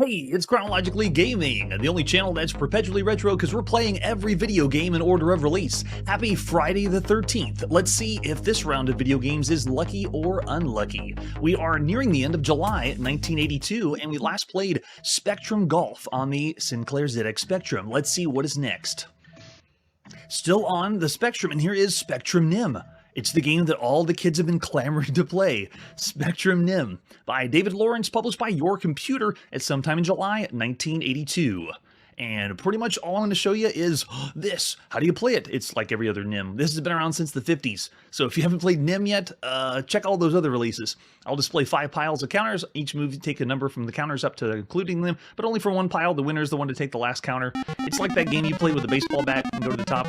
Hey, it's Chronologically Gaming, the only channel that's perpetually retro because we're playing every video game in order of release. Happy Friday the 13th. Let's see if this round of video games is lucky or unlucky. We are nearing the end of July 1982, and we last played Spectrum Golf on the Sinclair ZX Spectrum. Let's see what is next. Still on the Spectrum, and here is Spectrum NIM. It's the game that all the kids have been clamoring to play, Spectrum NIM, by David Lawrence, published by Your Computer at sometime in July 1982. And pretty much all I'm going to show you is this. How do you play it? It's like every other NIM. This has been around since the 50s. So if you haven't played NIM yet, check all those other releases. I'll display 5 piles of counters. Each move, you take a number from the counters up to including them, but only for one pile. The winner is the one to take the last counter. It's like that game you play with a baseball bat and go to the top.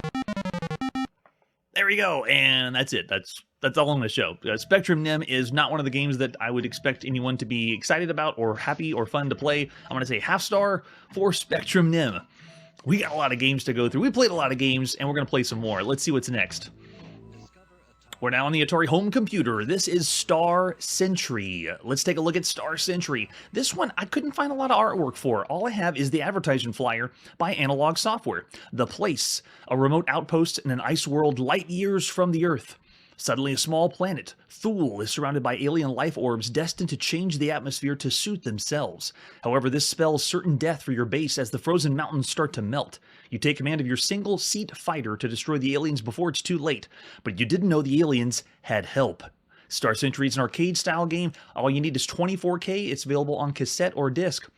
There we go, and that's it. That's all I'm going to show. Spectrum NIM is not one of the games that I would expect anyone to be excited about or happy or fun to play. I'm going to say half star for Spectrum NIM. We got a lot of games to go through. We played a lot of games, and we're going to play some more. Let's see what's next. We're now on the Atari home computer. This is Star Sentry. Let's take a look at Star Sentry. This one, I couldn't find a lot of artwork for. All I have is the advertising flyer by Analog Software. The place, a remote outpost in an ice world light years from the Earth. Suddenly a small planet, Thule, is surrounded by alien life orbs destined to change the atmosphere to suit themselves. However, this spells certain death for your base as the frozen mountains start to melt. You take command of your single-seat fighter to destroy the aliens before it's too late, but you didn't know the aliens had help. Star Sentry is an arcade-style game. All you need is 24K. It's available on cassette or disc.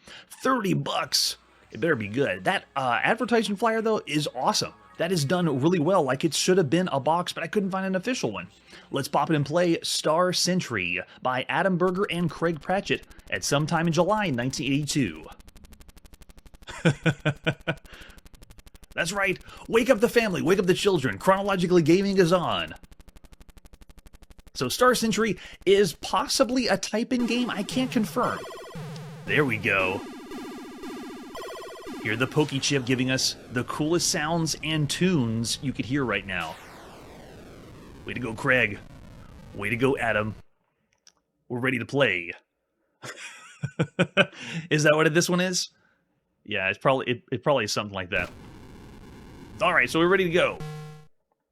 $30. It better be good. That advertising flyer, though, is awesome. That is done really well, like it should have been a box, but I couldn't find an official one. Let's pop it and play Star Sentry by Adam Berger and Craig Pratchett at some time in July 1982. That's right. Wake up the family. Wake up the children. Chronologically Gaming is on. So Star Sentry is possibly a type-in game. I can't confirm. There we go. Hear the Pokey Chip giving us the coolest sounds and tunes you could hear right now. Way to go, Craig. Way to go, Adam. We're ready to play. Is that what this one is? Yeah, it's probably it probably is something like that. All right, so we're ready to go.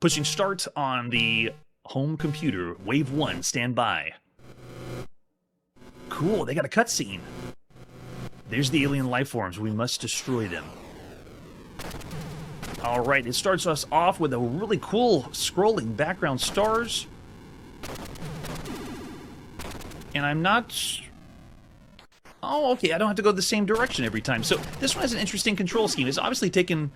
Pushing start on the home computer. Wave 1, stand by. Cool, they got a cutscene. There's the alien life forms. We must destroy them. All right, it starts us off with a really cool scrolling background stars. And I'm not... Oh, okay, I don't have to go the same direction every time. So this one has an interesting control scheme. It's obviously taken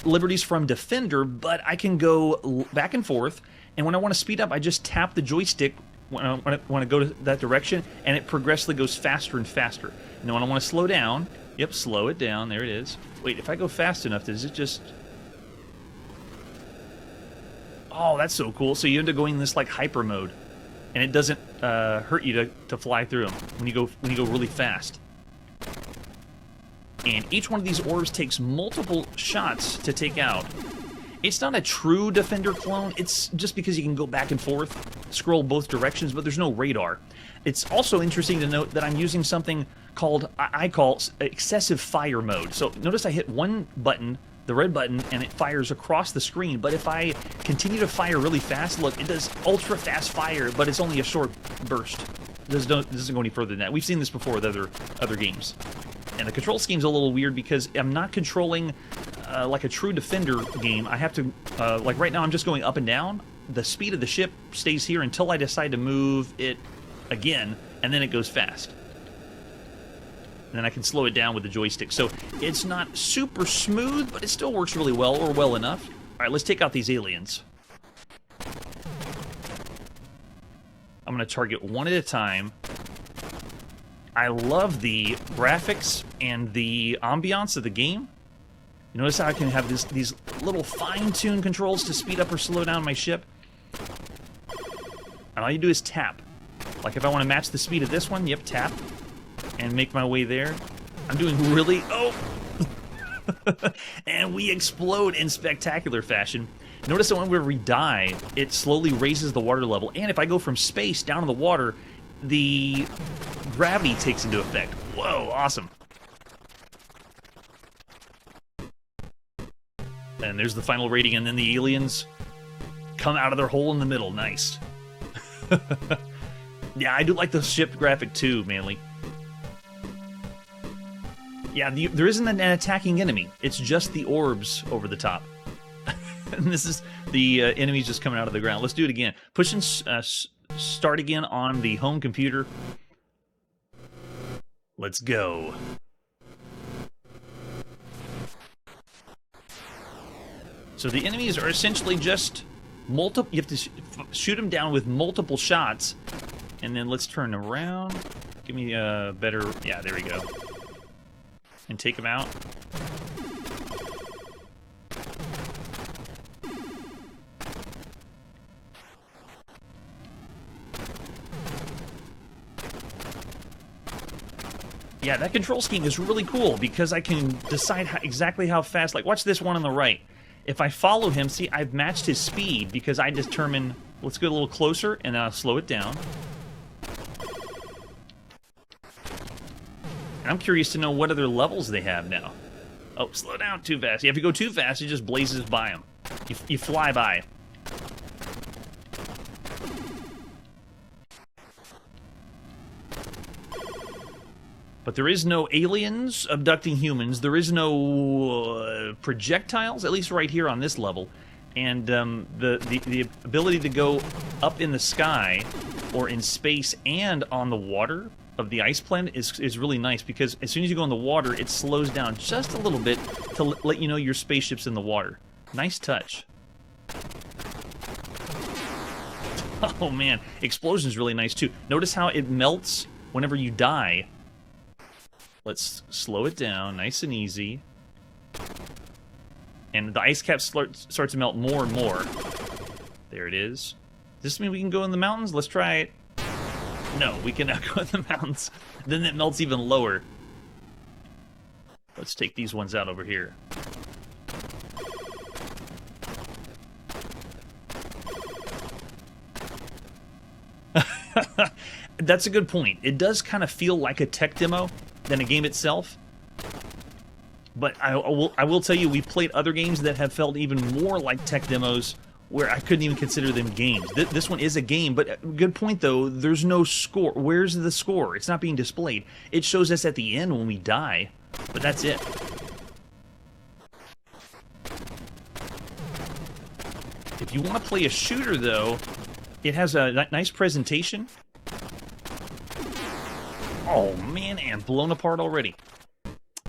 liberties from Defender, but I can go back and forth. And when I want to speed up, I just tap the joystick when I want to go to that direction, and it progressively goes faster and faster. And then when I want to slow down, yep, slow it down. There it is. Wait, if I go fast enough, does it just... Oh, that's so cool. So you end up going in this like hyper mode, and it doesn't hurt you to fly through them when you go really fast. And each one of these orbs takes multiple shots to take out. It's not a true Defender clone. It's just because you can go back and forth, scroll both directions, but there's no radar. It's also interesting to note that I'm using something called, I call excessive fire mode. So notice I hit one button, the red button, and it fires across the screen. But if I continue to fire really fast, look, it does ultra fast fire, but it's only a short burst. It doesn't go any further than that. We've seen this before with other games. And the control scheme's a little weird because I'm not controlling like a true Defender game. I have to, like right now I'm just going up and down. The speed of the ship stays here until I decide to move it again, and then it goes fast. And then I can slow it down with the joystick. So it's not super smooth, but it still works really well, or well enough. All right, let's take out these aliens. I'm going to target one at a time. I love the graphics and the ambiance of the game. You notice how I can have these little fine-tuned controls to speed up or slow down my ship? And all you do is tap. Like if I want to match the speed of this one, yep, tap. And make my way there. I'm doing really... Oh! And we explode in spectacular fashion. Notice that whenever we die, it slowly raises the water level. And if I go from space down to the water, the gravity takes into effect. Whoa, awesome. And there's the final rating, and then the aliens come out of their hole in the middle. Nice. Yeah, I do like the ship graphic too, Manly. Yeah, there isn't an attacking enemy. It's just the orbs over the top. And this is the enemies just coming out of the ground. Let's do it again. Push and start again on the home computer. Let's go. So the enemies are essentially just multiple. You have to shoot them down with multiple shots, and then let's turn around. Give me a better. Yeah, there we go. And take them out. Yeah, that control scheme is really cool because I can decide exactly how fast. Like, watch this one on the right. If I follow him, see, I've matched his speed because I determine, let's get a little closer, and then I'll slow it down. And I'm curious to know what other levels they have now. Oh, slow down too fast. Yeah, if you go too fast, it just blazes by him. You fly by. But there is no aliens abducting humans. There is no projectiles, at least right here on this level. And the ability to go up in the sky or in space and on the water of the ice planet is really nice, because as soon as you go in the water, it slows down just a little bit to let you know your spaceship's in the water. Nice touch. Oh man, explosion's really nice too. Notice how it melts whenever you die. Let's slow it down, nice and easy. And the ice cap starts to melt more and more. There it is. Does this mean we can go in the mountains? Let's try it. No, we cannot go in the mountains. Then it melts even lower. Let's take these ones out over here. That's a good point. It does kind of feel like a tech demo than a game itself. But I will tell you, we've played other games that have felt even more like tech demos where I couldn't even consider them games. This one is a game, but good point though, there's no score. Where's the score? It's not being displayed. It shows us at the end when we die, but that's it. If you want to play a shooter though, it has a nice presentation. Oh man, and blown apart already.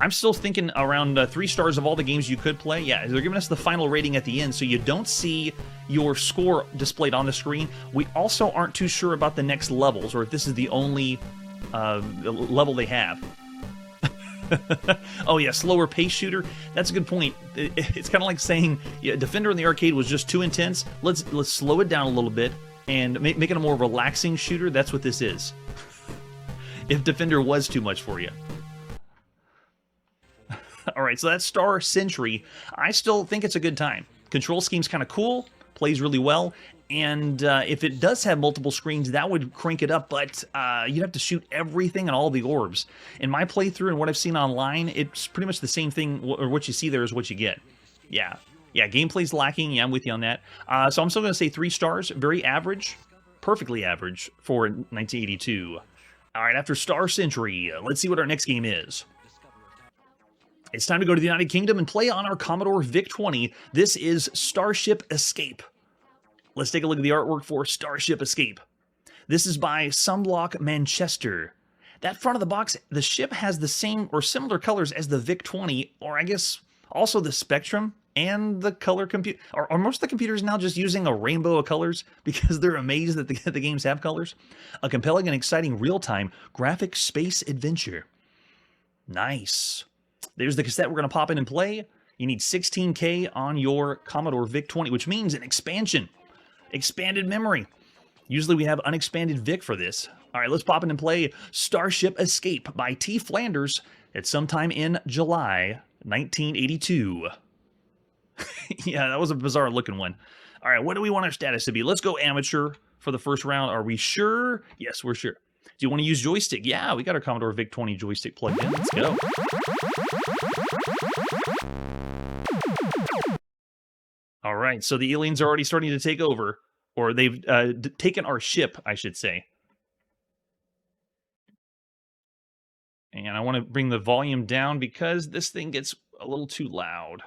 I'm still thinking around 3 stars of all the games you could play. Yeah, they're giving us the final rating at the end, so you don't see your score displayed on the screen. We also aren't too sure about the next levels, or if this is the only level they have. Oh yeah, slower pace shooter. That's a good point. It's kind of like saying, yeah, Defender in the arcade was just too intense. Let's slow it down a little bit and make it a more relaxing shooter. That's what this is. If Defender was too much for you. Alright, so that's Star Sentry. I still think it's a good time. Control scheme's kind of cool, plays really well, and if it does have multiple screens, that would crank it up, but you'd have to shoot everything and all the orbs. In my playthrough and what I've seen online, it's pretty much the same thing, or what you see there is what you get. Yeah, gameplay's lacking, yeah, I'm with you on that. So I'm still going to say 3 stars, very average, perfectly average for 1982. Alright, after Star Sentry, let's see what our next game is. It's time to go to the United Kingdom and play on our Commodore VIC-20. This is Starship Escape. Let's take a look at the artwork for Starship Escape. This is by Sunblock Manchester. That front of the box, the ship has the same or similar colors as the VIC-20, or I guess also the Spectrum and the color computer. Are most of the computers now just using a rainbow of colors because they're amazed that the games have colors? A compelling and exciting real-time graphic space adventure. Nice. There's the cassette we're going to pop in and play. You need 16K on your Commodore VIC-20, which means an expansion. Expanded memory. Usually we have unexpanded VIC for this. All right, let's pop in and play Starship Escape by T. Flanders at sometime in July 1982. Yeah, that was a bizarre looking one. All right, what do we want our status to be? Let's go amateur for the first round. Are we sure? Yes, we're sure. Do you want to use joystick? Yeah, we got our Commodore VIC-20 joystick plugged in. Let's go. All right, so the aliens are already starting to take over, or they've taken our ship, I should say. And I want to bring the volume down because this thing gets a little too loud.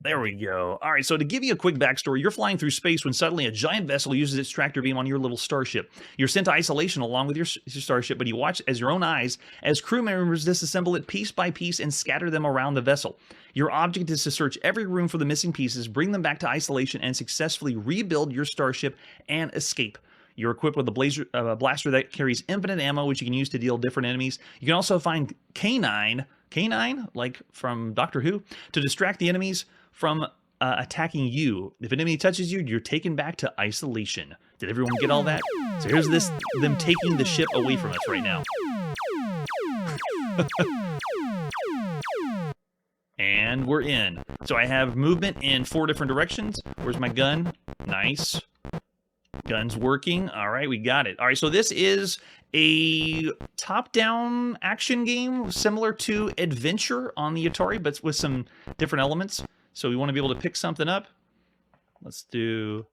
There we go. All right, so to give you a quick backstory, you're flying through space when suddenly a giant vessel uses its tractor beam on your little starship. You're sent to isolation along with your starship, but you watch as your own eyes as crew members disassemble it piece by piece and scatter them around the vessel. Your object is to search every room for the missing pieces, bring them back to isolation, and successfully rebuild your starship and escape. You're equipped with a blaster that carries infinite ammo, which you can use to deal different enemies. You can also find K9, like from Doctor Who, to distract the enemies from attacking you. If an enemy touches you, you're taken back to isolation. Did everyone get all that? So here's them taking the ship away from us right now. And we're in. So I have movement in 4 different directions. Where's my gun? Nice. Gun's working. All right, we got it. All right, so this is a top-down action game similar to Adventure on the Atari, but with some different elements. So we want to be able to pick something up. Let's do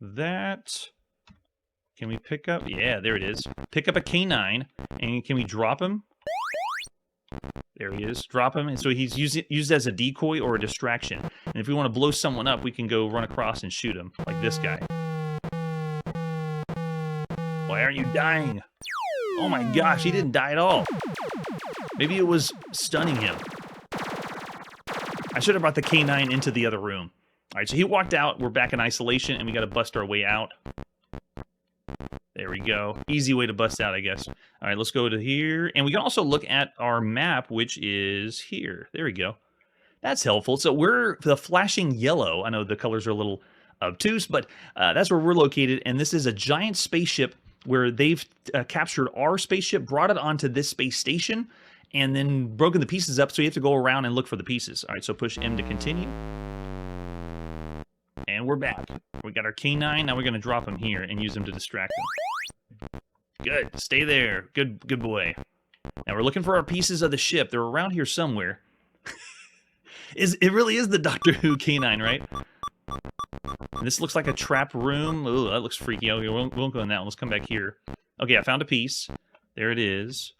that. Can we pick up? Yeah, there it is. Pick up a K9, and can we drop him? There he is. Drop him, and so he's used as a decoy or a distraction. And if we want to blow someone up, we can go run across and shoot him, like this guy. Why aren't you dying? Oh my gosh, he didn't die at all. Maybe it was stunning him. I should have brought the K9 into the other room. All right, so he walked out. We're back in isolation, and we got to bust our way out. There we go. Easy way to bust out, I guess. All right, let's go to here. And we can also look at our map, which is here. There we go. That's helpful. So we're the flashing yellow. I know the colors are a little obtuse, but that's where we're located. And this is a giant spaceship where they've captured our spaceship, brought it onto this space station, and then broken the pieces up, so you have to go around and look for the pieces. All right, so push M to continue. And we're back. We got our K9. Now we're going to drop him here and use him to distract him. Good. Stay there. Good boy. Now we're looking for our pieces of the ship. They're around here somewhere. It really is the Doctor Who K9, right? And this looks like a trap room. Ooh, that looks freaky. Okay, we won't go in that one. Let's come back here. Okay, I found a piece. There it is.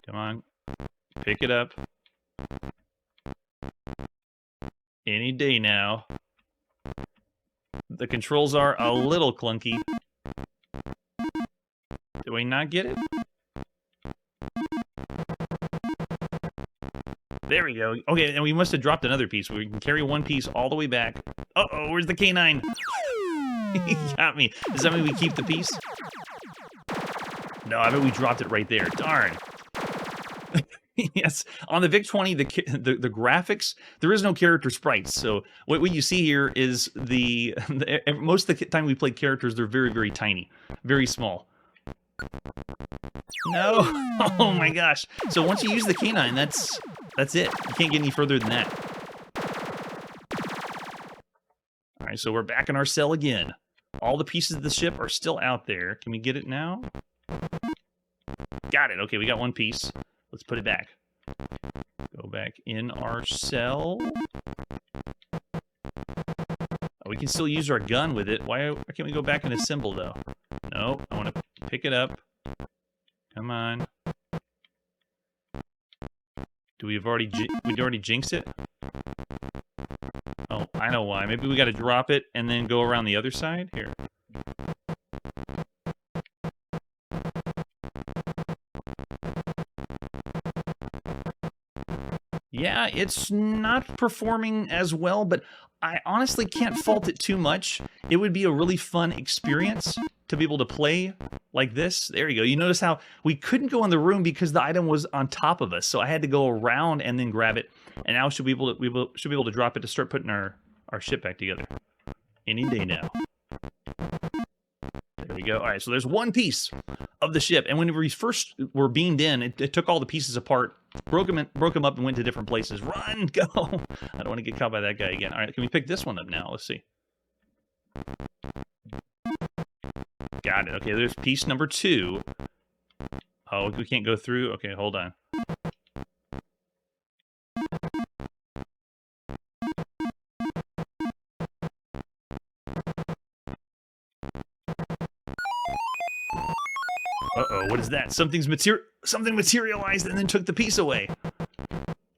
Come on. Pick it up. Any day now. The controls are a little clunky. Do I not get it? There we go. Okay, and we must have dropped another piece. We can carry one piece all the way back. Uh-oh, where's the K9? He got me. Does that mean we keep the piece? No, I bet we dropped it right there. Darn. Yes, on the VIC-20, the graphics, there is no character sprites. So what you see here is most of the time we play characters, they're very, very tiny, very small. No, oh my gosh. So once you use the K9, that's it. You can't get any further than that. All right, so we're back in our cell again. All the pieces of the ship are still out there. Can we get it now? Got it. Okay, we got one piece. Let's put it back. Go back in our cell. Oh, we can still use our gun with it. Why can't we go back and assemble, though? No, I want to pick it up. Come on. We'd already jinxed it? Oh, I know why. Maybe we got to drop it and then go around the other side? Here. Yeah, it's not performing as well, but I honestly can't fault it too much. It would be a really fun experience to be able to play like this. There you go. You notice how we couldn't go in the room because the item was on top of us, so I had to go around and then grab it. And now we should be able to drop it to start putting our ship back together. Any day now. There we go. All right, so there's one piece of the ship, and when we first were beamed in, it took all the pieces apart, broke them up, and went to different places. Run, go! I don't want to get caught by that guy again. All right, can we pick this one up now? Let's see. Got it. Okay, there's piece number 2. Oh, we can't go through? Okay, hold on. Uh-oh, what is that? Something materialized and then took the piece away.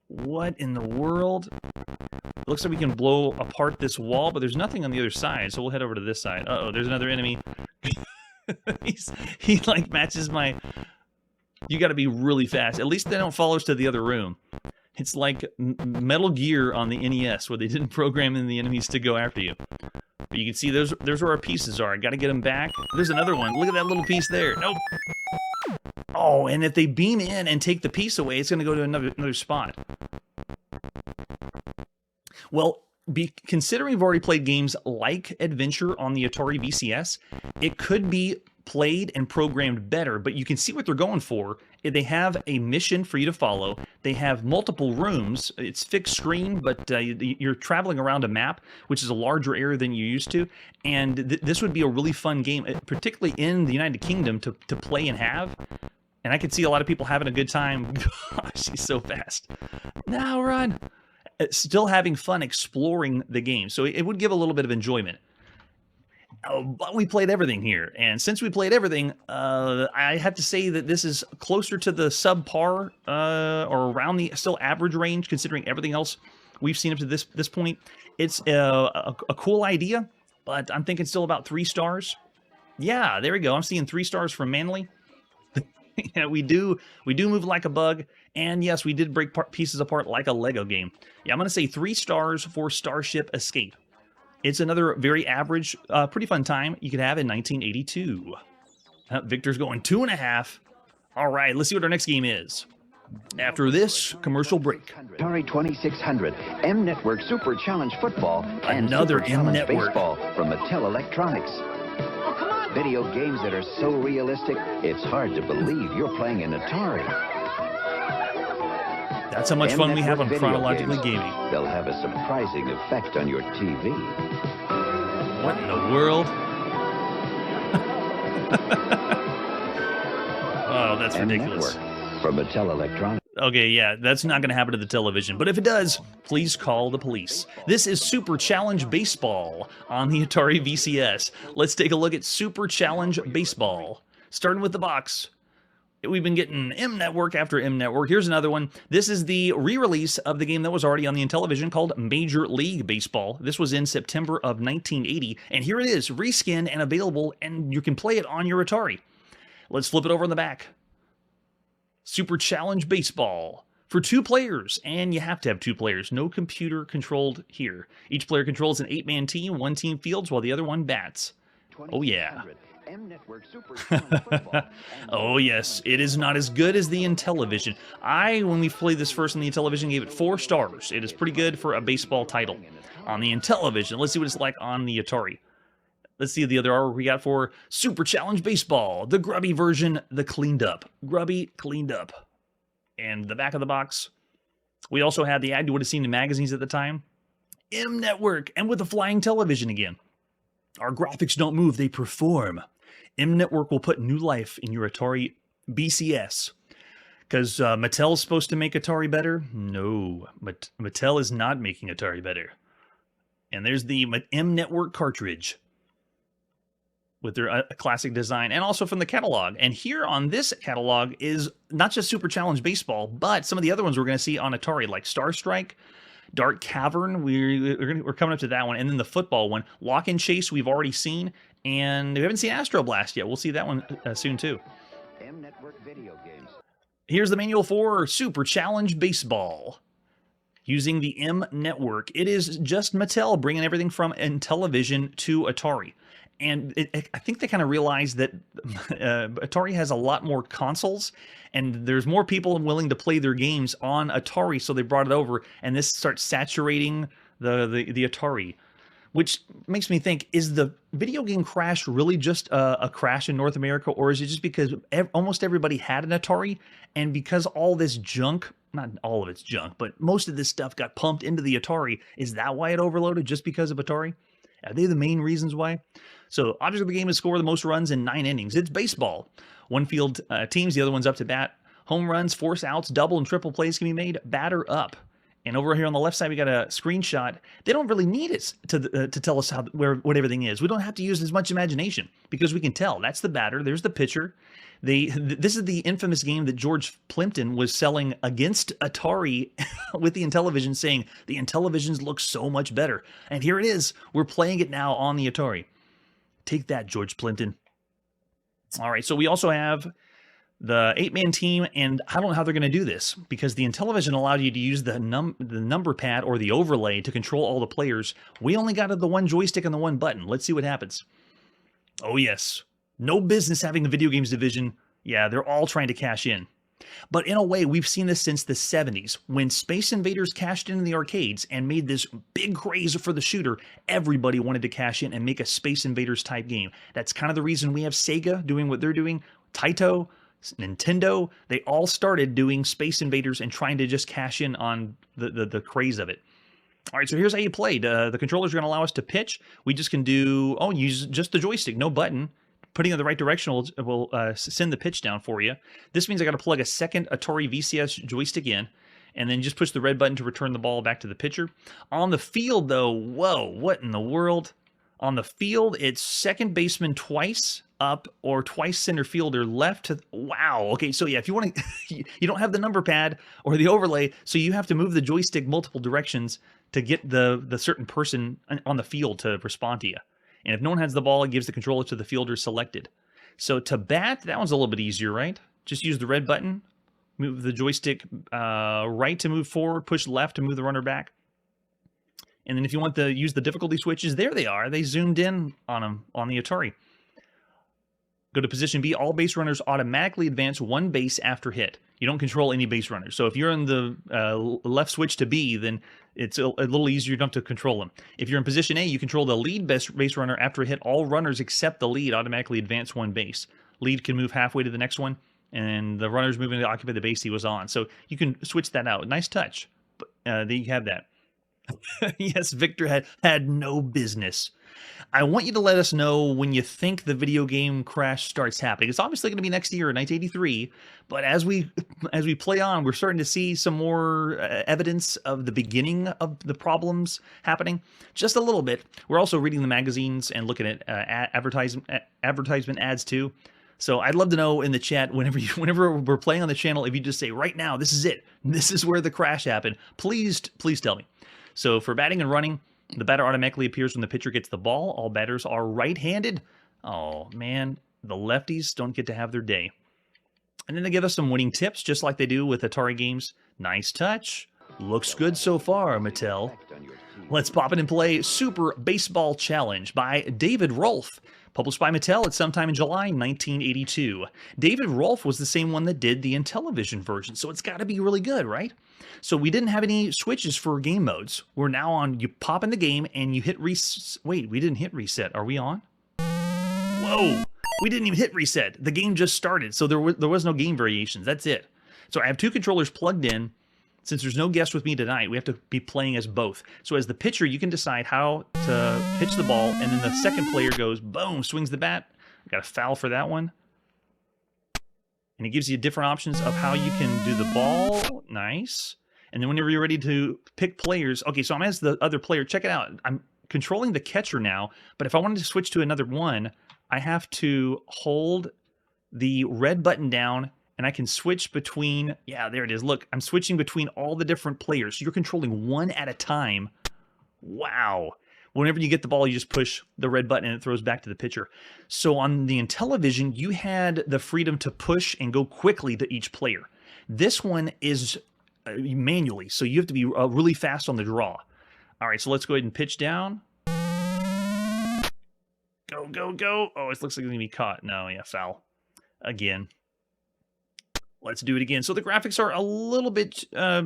What in the world? It looks like we can blow apart this wall, but there's nothing on the other side, so we'll head over to this side. Uh-oh, there's another enemy. He like matches my... You gotta be really fast. At least they don't follow us to the other room. It's like Metal Gear on the NES, where they didn't program in the enemies to go after you. But you can see there's where our pieces are. I gotta get them back. There's another one. Look at that little piece there. Nope. Oh, and if they beam in and take the piece away, it's gonna go to another spot. Well, considering we've already played games like Adventure on the Atari VCS, it could be played and programmed better, but you can see what they're going for. They have a mission for you to follow. They have multiple rooms. It's fixed screen, but you're traveling around a map, which is a larger area than you're used to, and this would be a really fun game, particularly in the United Kingdom, to play and have. And I could see a lot of people having a good time. Gosh, he's so fast. Now run! Still having fun exploring the game, so it would give a little bit of enjoyment. But we played everything here, and since we played everything, I have to say that this is closer to the subpar or around the still average range, considering everything else we've seen up to this point. It's a cool idea, but I'm thinking still about 3 stars. Yeah, there we go. I'm seeing 3 stars from Manly. Yeah, we do move like a bug, and yes, we did break pieces apart like a Lego game. Yeah, I'm going to say 3 stars for Starship Escape. It's another very average, pretty fun time you could have in 1982. Victor's going 2.5. All right, let's see what our next game is. After this commercial break. Atari 2600, M Network Super Challenge Football, and Another Super M Challenge Network Baseball from Mattel Electronics. Video games that are so realistic, it's hard to believe you're playing an Atari. That's how much fun we have on Chronologically Gaming. They'll have a surprising effect on your TV. What in the world? Oh, that's ridiculous. From Mattel Electronics. Okay, yeah, that's not going to happen to the television. But if it does, please call the police. This is Super Challenge Baseball on the Atari VCS. Let's take a look at Super Challenge Baseball. Starting with the box. We've been getting M Network after M Network. Here's another one. This is the re-release of the game that was already on the Intellivision called Major League Baseball. This was in September of 1980. And here it is, reskinned and available, and you can play it on your Atari. Let's flip it over in the back. Super Challenge Baseball for 2 players, and you have to have 2 players. No computer controlled here. Each player controls an 8-man team. One team fields while the other one bats. Oh yeah. Oh yes, it is not as good as the Intellivision. When we played this first on the Intellivision, gave it 4 stars. It is pretty good for a baseball title. On the Intellivision, let's see what it's like on the Atari. Let's see the other artwork we got for Super Challenge Baseball. The grubby version, the cleaned up. Grubby, cleaned up. And the back of the box, we also had the ad you would have seen in magazines at the time. M Network, and with the flying television again. Our graphics don't move, they perform. M Network will put new life in your Atari VCS. Because Mattel's supposed to make Atari better? No, Mattel is not making Atari better. And there's the M Network cartridge with their classic design, and also from the catalog. And here on this catalog is not just Super Challenge Baseball, but some of the other ones we're going to see on Atari, like Star Strike, Dark Cavern, we're coming up to that one, and then the football one. Lock and Chase we've already seen, and we haven't seen Astro Blast yet. We'll see that one soon too. M Network video games. Here's the manual for Super Challenge Baseball. Using the M Network, it is just Mattel bringing everything from Intellivision to Atari. And I think they kind of realized that Atari has a lot more consoles, and there's more people willing to play their games on Atari, so they brought it over, and this starts saturating the Atari, which makes me think, is the video game crash really just a crash in North America, or is it just because almost everybody had an Atari, and because all this junk, not all of it's junk, but most of this stuff got pumped into the Atari, is that why it overloaded, just because of Atari? Are they the main reasons why? So, object of the game is score the most runs in 9 innings. It's baseball. One field teams, the other one's up to bat. Home runs, force outs, double and triple plays can be made. Batter up. And over here on the left side, we got a screenshot. They don't really need it to tell us what everything is. We don't have to use as much imagination because we can tell. That's the batter. There's the pitcher. This is the infamous game that George Plimpton was selling against Atari with the Intellivision, saying the Intellivisions look so much better. And here it is. We're playing it now on the Atari. Take that, George Plimpton. All right, so we also have the 8-man team, and I don't know how they're going to do this, because the Intellivision allowed you to use the number pad or the overlay to control all the players. We only got the one joystick and the one button. Let's see what happens. Oh, yes. No business having a video games division. Yeah, they're all trying to cash in. But in a way, we've seen this since the 70s. When Space Invaders cashed in the arcades and made this big craze for the shooter, everybody wanted to cash in and make a Space Invaders type game. That's kind of the reason we have Sega doing what they're doing, Taito, Nintendo. They all started doing Space Invaders and trying to just cash in on the craze of it. All right, so here's how you played. The controllers are going to allow us to pitch. We just can do, use just the joystick, no button. Putting it in the right direction will send the pitch down for you. This means I got to plug a second Atari VCS joystick in, and then just push the red button to return the ball back to the pitcher. On the field, though, whoa, what in the world? On the field, it's second baseman twice up or twice center fielder left to, wow. Okay, so yeah, if you want to, you don't have the number pad or the overlay, so you have to move the joystick multiple directions to get the certain person on the field to respond to you. And if no one has the ball, it gives the controller to the fielder selected. So to bat, that one's a little bit easier, right? Just use the red button, move the joystick right to move forward, push left to move the runner back. And then if you want to use the difficulty switches, there they are. They zoomed in on them on the Atari. Go to position B. All base runners automatically advance one base after hit. You don't control any base runners. So if you're in the left switch to B, then it's a little easier. You don't have to control them. If you're in position A, you control the lead base runner after a hit. All runners except the lead automatically advance one base. Lead can move halfway to the next one, and the runner's moving to occupy the base he was on. So you can switch that out. Nice touch. But there you have that. Yes, Victor had no business. I want you to let us know when you think the video game crash starts happening. It's obviously going to be next year, 1983, but as we play on, we're starting to see some more evidence of the beginning of the problems happening. Just a little bit. We're also reading the magazines and looking at advertisement ads too. So I'd love to know in the chat whenever we're playing on the channel, if you just say right now, this is it. This is where the crash happened. Please tell me. So for batting and running, the batter automatically appears when the pitcher gets the ball. All batters are right-handed. Oh, man, the lefties don't get to have their day. And then they give us some winning tips, just like they do with Atari games. Nice touch. Looks good so far, Mattel. Let's pop in and play Super Baseball Challenge by David Rolfe. Published by Mattel at sometime in July 1982. David Rolfe was the same one that did the Intellivision version, so it's got to be really good, right? So we didn't have any switches for game modes. We're now on, you pop in the game and you hit reset. Wait, we didn't hit reset. Are we on? Whoa, we didn't even hit reset. The game just started, so there was no game variations. That's it. So I have two controllers plugged in. Since there's no guest with me tonight, we have to be playing as both. So as the pitcher, you can decide how to pitch the ball, and then the second player goes, boom, swings the bat. Got a foul for that one. And it gives you different options of how you can do the ball. Nice. And then whenever you're ready to pick players, okay, so I'm as the other player. Check it out. I'm controlling the catcher now, but if I wanted to switch to another one, I have to hold the red button down, and I can switch between, yeah, there it is. Look, I'm switching between all the different players. So you're controlling one at a time. Wow. Whenever you get the ball, you just push the red button and it throws back to the pitcher. So on the Intellivision, you had the freedom to push and go quickly to each player. This one is manually, so you have to be really fast on the draw. All right, so let's go ahead and pitch down. Go, go, go. Oh, it looks like it's going to be caught. No, yeah, foul. Again. Let's do it again. So the graphics are a little bit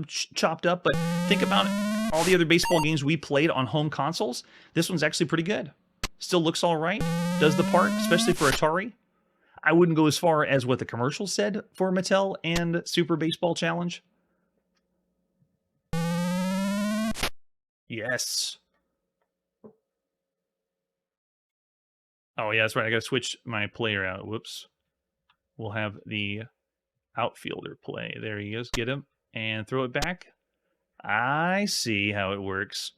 chopped up, but think about all the other baseball games we played on home consoles. This one's actually pretty good. Still looks all right. Does the part, especially for Atari. I wouldn't go as far as what the commercial said for Mattel and Super Baseball Challenge. Yes. Oh, yeah, that's right. I got to switch my player out. Whoops. We'll have the outfielder play. There he goes. Get him and throw it back. I see how it works.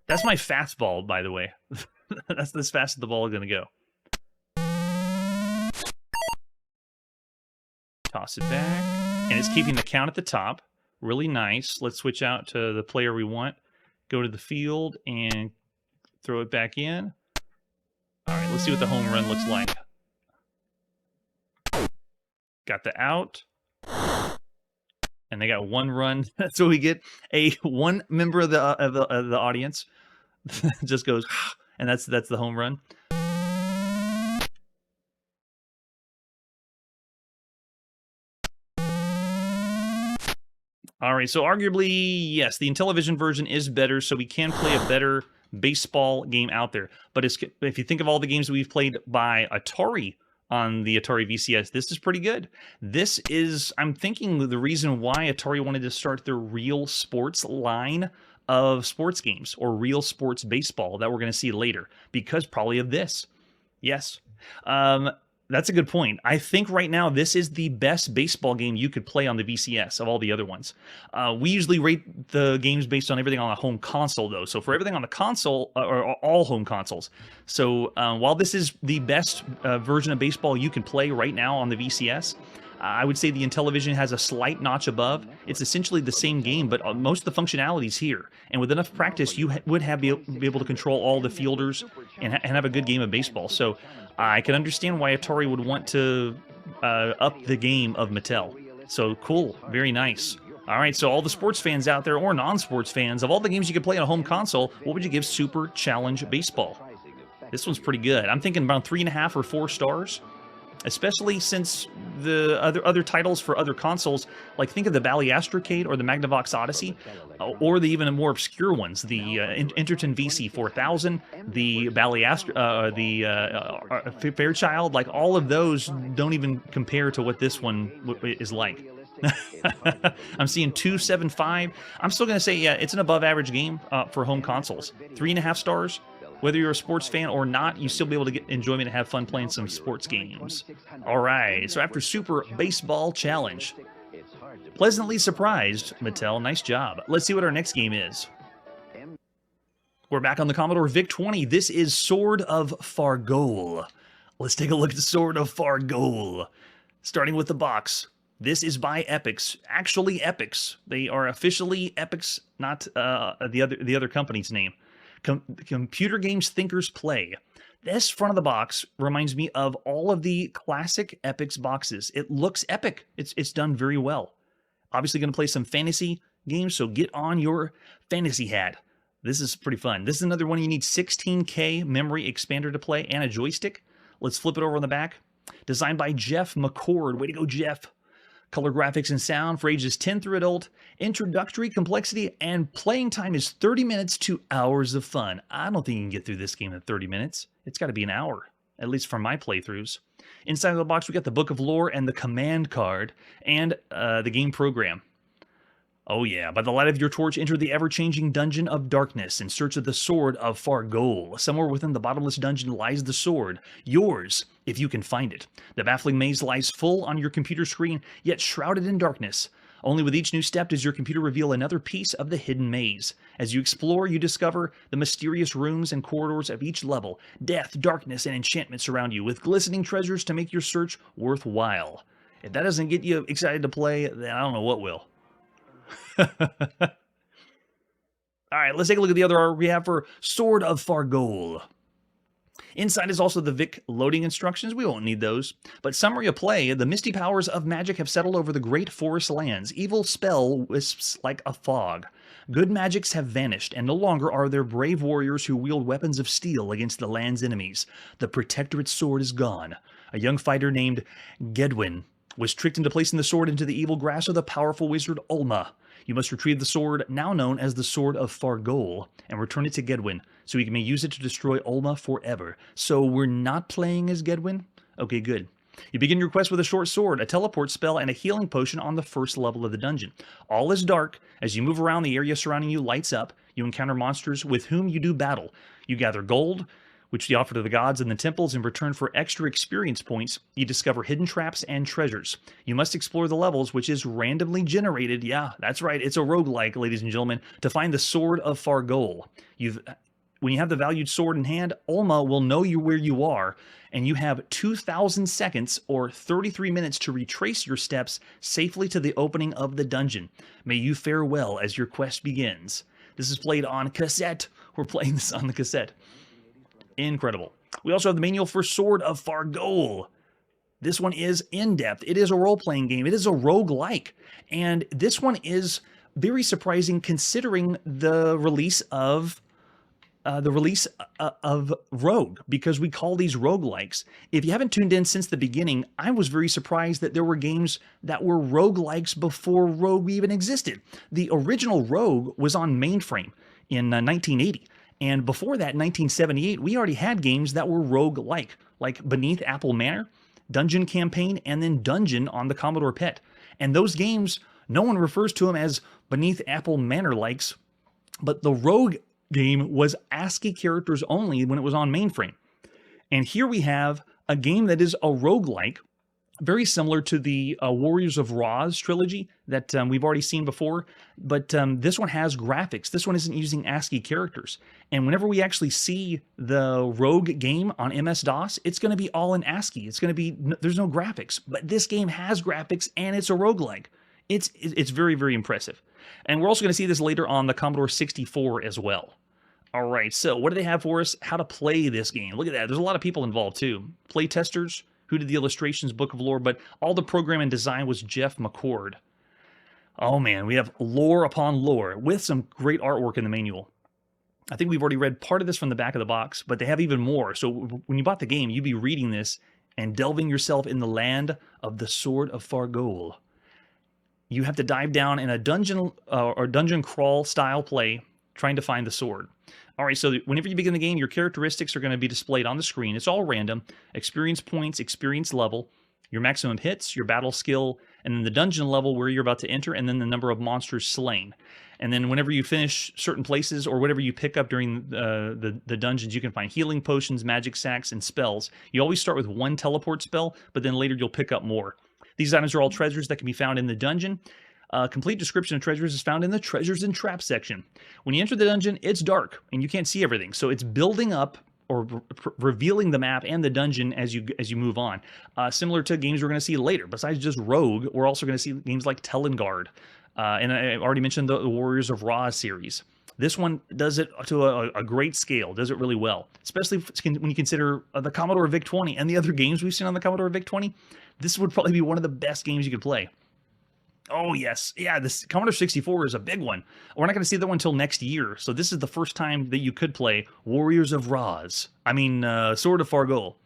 That's my fastball, by the way. That's as fast as the ball is going to go. Toss it back. And it's keeping the count at the top. Really nice. Let's switch out to the player we want. Go to the field and throw it back in. All right, let's see what the home run looks like. Got the out. And they got one run. So we get one member of the audience just goes, and that's the home run. All right, so arguably, yes, the Intellivision version is better, so we can play a better baseball game out there. But if you think of all the games that we've played by Atari on the Atari VCS, this is pretty good. This is, I'm thinking, the reason why Atari wanted to start their Real Sports line of sports games, or Real Sports Baseball, that we're going to see later, because probably of this. Yes. That's a good point. I think right now this is the best baseball game you could play on the VCS of all the other ones. We usually rate the games based on everything on a home console, though. So for everything on the console, or all home consoles. So while this is the best version of baseball you can play right now on the VCS, I would say the Intellivision has a slight notch above. It's essentially the same game, but most of the functionality's here. And with enough practice, you would be able to control all the fielders and have a good game of baseball. So I can understand why Atari would want to up the game of Mattel. So cool, very nice. All right, so all the sports fans out there, or non-sports fans, of all the games you could play on a home console, what would you give Super Challenge Baseball? This one's pretty good. I'm thinking about 3.5 or 4 stars. Especially since the other titles for other consoles, like think of the Bally-Astrocade or the Magnavox Odyssey, or the even more obscure ones, the Enterton VC4000, the Fairchild. Like all of those don't even compare to what this one is like. I'm seeing 2.75. I'm still going to say, yeah, it's an above average game for home consoles. 3.5 stars. Whether you're a sports fan or not, you still be able to get enjoyment and have fun playing some sports games. All right, so after Super Baseball Challenge, pleasantly surprised, Mattel, nice job. Let's see what our next game is. We're back on the Commodore VIC-20. This is Sword of Fargoal. Let's take a look at the Sword of Fargoal. Starting with the box. This is by Epix. Actually, Epix. They are officially Epix, not the other company's name. Computer Games Thinkers Play. This front of the box reminds me of all of the classic Epix boxes. It looks epic. It's done very well. Obviously going to play some fantasy games, so get on your fantasy hat. This is pretty fun. This is another one you need 16K memory expander to play and a joystick. Let's flip it over on the back. Designed by Jeff McCord. Way to go, Jeff. Color graphics and sound for ages 10 through adult. Introductory complexity and playing time is 30 minutes to hours of fun. I don't think you can get through this game in 30 minutes. It's got to be an hour, at least for my playthroughs. Inside of the box, we got the Book of Lore and the command card and the game program. Oh yeah, by the light of your torch, enter the ever-changing Dungeon of Darkness in search of the Sword of Fargoal. Somewhere within the bottomless dungeon lies the sword, yours, if you can find it. The baffling maze lies full on your computer screen, yet shrouded in darkness. Only with each new step does your computer reveal another piece of the hidden maze. As you explore, you discover the mysterious rooms and corridors of each level. Death, darkness, and enchantment surround you, with glistening treasures to make your search worthwhile. If that doesn't get you excited to play, then I don't know what will. All right, let's take a look at the other art we have for Sword of Fargoal. Inside is also the Vic loading instructions. We won't need those. But summary of play, the misty powers of magic have settled over the great forest lands. Evil spell wisps like a fog. Good magics have vanished, and no longer are there brave warriors who wield weapons of steel against the land's enemies. The Protectorate's sword is gone. A young fighter named Gedwin was tricked into placing the sword into the evil grasp of the powerful wizard Ulma. You must retrieve the sword, now known as the Sword of Fargoal, and return it to Gedwin, so he may use it to destroy Ulma forever. So we're not playing as Gedwin? Okay, good. You begin your quest with a short sword, a teleport spell, and a healing potion on the first level of the dungeon. All is dark. As you move around, the area surrounding you lights up. You encounter monsters with whom you do battle. You gather gold, which you offer to the gods in the temples. In return for extra experience points, you discover hidden traps and treasures. You must explore the levels, which is randomly generated. Yeah, that's right. It's a roguelike, ladies and gentlemen, to find the Sword of Fargoal. When you have the valued sword in hand, Ulma will know where you are, and you have 2,000 seconds or 33 minutes to retrace your steps safely to the opening of the dungeon. May you fare well as your quest begins. This is played on cassette. We're playing this on the cassette. Incredible. We also have the manual for Sword of Fargoal. This one is in-depth. It is a role-playing game. It is a roguelike. And this one is very surprising considering the release of Rogue, because we call these roguelikes. If you haven't tuned in since the beginning, I was very surprised that there were games that were roguelikes before Rogue even existed. The original Rogue was on mainframe in 1980. And before that, in 1978, we already had games that were roguelike, like Beneath Apple Manor, Dungeon Campaign, and then Dungeon on the Commodore PET. And those games, no one refers to them as Beneath Apple Manor likes, but the Rogue game was ASCII characters only when it was on mainframe. And here we have a game that is a roguelike, very similar to the Warriors of Roz trilogy that we've already seen before, but this one has graphics. This one isn't using ASCII characters. And whenever we actually see the Rogue game on MS-DOS, it's going to be all in ASCII. It's going to be, there's no graphics, but this game has graphics and it's a roguelike. It's very, very impressive. And we're also going to see this later on the Commodore 64 as well. All right, so what do they have for us? How to play this game. Look at that. There's a lot of people involved too. Play testers, who did the illustrations, Book of Lore, but all the program and design was Jeff McCord. Oh man, we have lore upon lore with some great artwork in the manual. I think we've already read part of this from the back of the box, but they have even more. So when you bought the game, you'd be reading this and delving yourself in the land of the Sword of Fargoal. You have to dive down in a dungeon or dungeon crawl style play trying to find the sword. All right, so whenever you begin the game, your characteristics are going to be displayed on the screen. It's all random. Experience points, experience level, your maximum hits, your battle skill, and then the dungeon level where you're about to enter, and then the number of monsters slain. And then whenever you finish certain places or whatever you pick up during the dungeons, you can find healing potions, magic sacks, and spells. You always start with one teleport spell, but then later you'll pick up more. These items are all treasures that can be found in the dungeon. Complete description of treasures is found in the Treasures and Traps section. When you enter the dungeon, it's dark, and you can't see everything. So it's building up or revealing the map and the dungeon as you move on. Similar to games we're going to see later. Besides just Rogue, we're also going to see games like Telengard. And I already mentioned the Warriors of Roz series. This one does it to a great scale, does it really well. Especially when you consider the Commodore VIC-20 and the other games we've seen on the Commodore VIC-20. This would probably be one of the best games you could play. Oh, yes. Yeah, this Commodore 64 is a big one. We're not going to see that one until next year. So this is the first time that you could play Warriors of Roz. Sword of Fargoal.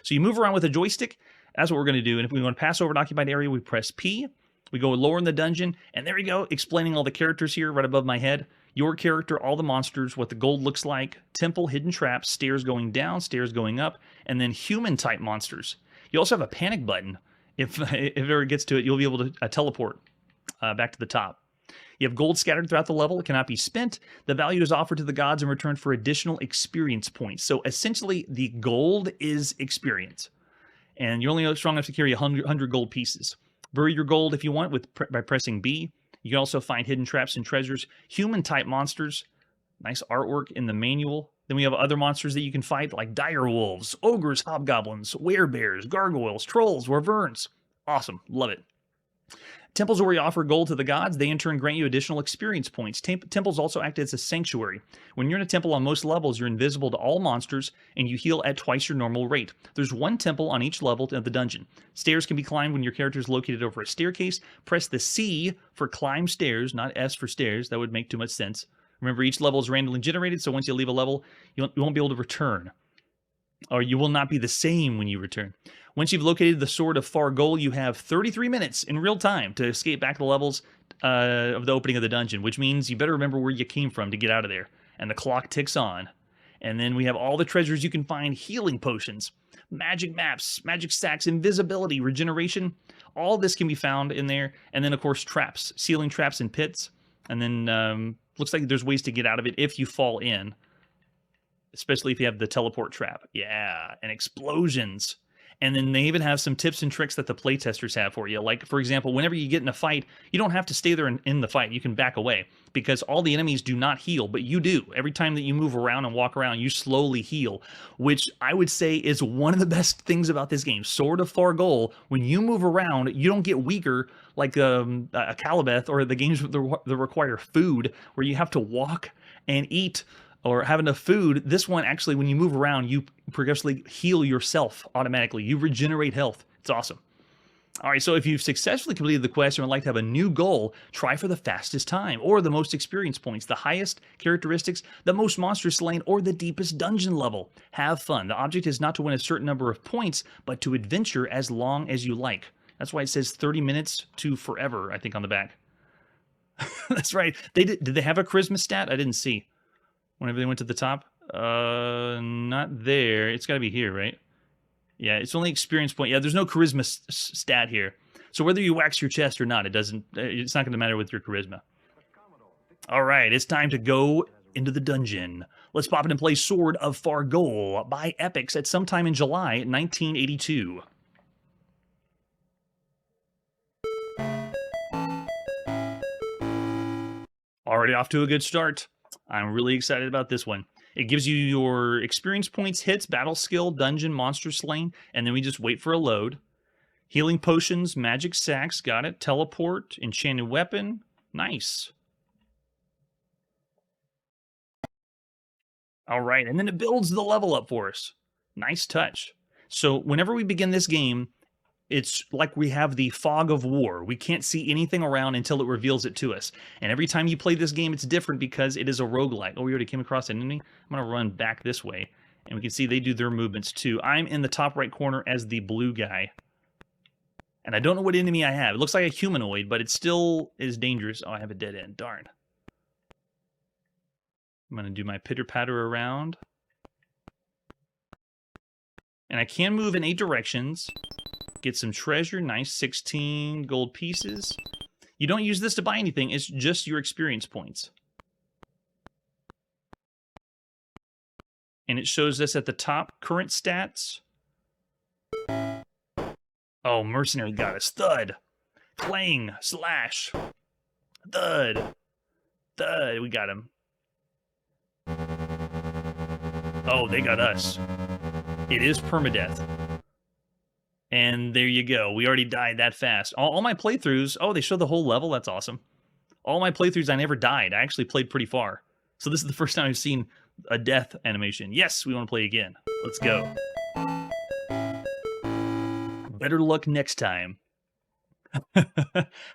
So you move around with a joystick. That's what we're going to do. And if we want to pass over an occupied area, we press P. We go lower in the dungeon. And there we go, explaining all the characters here right above my head. Your character, all the monsters, what the gold looks like, temple, hidden traps, stairs going down, stairs going up, and then human-type monsters. You also have a panic button. If it ever gets to it, you'll be able to teleport back to the top. You have gold scattered throughout the level. It cannot be spent. The value is offered to the gods in return for additional experience points. So essentially, the gold is experience. And you're only strong enough to carry 100 gold pieces. Bury your gold if you want by pressing B. You can also find hidden traps and treasures. Human-type monsters. Nice artwork in the manual. Then we have other monsters that you can fight, like dire wolves, ogres, hobgoblins, werebears, gargoyles, trolls, wyverns. Awesome. Love it. Temples are where you offer gold to the gods. They in turn grant you additional experience points. Temples also act as a sanctuary. When you're in a temple on most levels, you're invisible to all monsters, and you heal at twice your normal rate. There's one temple on each level of the dungeon. Stairs can be climbed when your character is located over a staircase. Press the C for climb stairs, not S for stairs. That would make too much sense. Remember, each level is randomly generated, so once you leave a level, you won't be able to return. Or you will not be the same when you return. Once you've located the Sword of Fargoal, you have 33 minutes in real time to escape back to the levels of the opening of the dungeon, which means you better remember where you came from to get out of there. And the clock ticks on. And then we have all the treasures you can find, healing potions, magic maps, magic stacks, invisibility, regeneration. All this can be found in there. And then, of course, traps, ceiling traps and pits. And then looks like there's ways to get out of it if you fall in, especially if you have the teleport trap. Yeah, and explosions. And then they even have some tips and tricks that the playtesters have for you. Like, for example, whenever you get in a fight, you don't have to stay there in the fight. You can back away because all the enemies do not heal, but you do. Every time that you move around and walk around, you slowly heal, which I would say is one of the best things about this game. Sword of Fargoal, when you move around, you don't get weaker like a Calibeth or the games that require food, where you have to walk and eat or have enough food. This one, actually, when you move around, you progressively heal yourself automatically. You regenerate health. It's awesome. All right, so if you've successfully completed the quest and would like to have a new goal, try for the fastest time, or the most experience points, the highest characteristics, the most monsters slain, or the deepest dungeon level. Have fun. The object is not to win a certain number of points, but to adventure as long as you like. That's why it says 30 minutes to forever, I think, on the back. That's right. Did they have a charisma stat? I didn't see. Whenever they went to the top? Not there. It's got to be here, right? Yeah, it's only experience point. Yeah, there's no charisma stat here. So whether you wax your chest or not, it's not going to matter with your charisma. All right, it's time to go into the dungeon. Let's pop in and play Sword of Fargoal by Epix at sometime in July 1982. Already off to a good start. I'm really excited about this one. It gives you your experience points, hits, battle skill, dungeon, monster slain, and then we just wait for a load. Healing potions, magic sacks, got it. Teleport, enchanted weapon, nice. All right, and then it builds the level up for us. Nice touch. So whenever we begin this game, it's like we have the fog of war. We can't see anything around until it reveals it to us. And every time you play this game, it's different because it is a roguelike. Oh, we already came across an enemy? I'm going to run back this way. And we can see they do their movements too. I'm in the top right corner as the blue guy. And I don't know what enemy I have. It looks like a humanoid, but it still is dangerous. Oh, I have a dead end. Darn. I'm going to do my pitter-patter around. And I can move in 8 directions. Get some treasure, nice, 16 gold pieces. You don't use this to buy anything, it's just your experience points. And it shows us at the top, current stats. Oh, mercenary got us. Thud, clang, slash, thud, thud, we got him. Oh, they got us. It is permadeath. And there you go. We already died that fast. All my playthroughs... Oh, they show the whole level? That's awesome. All my playthroughs, I never died. I actually played pretty far. So this is the first time I've seen a death animation. Yes, we want to play again. Let's go. Better luck next time.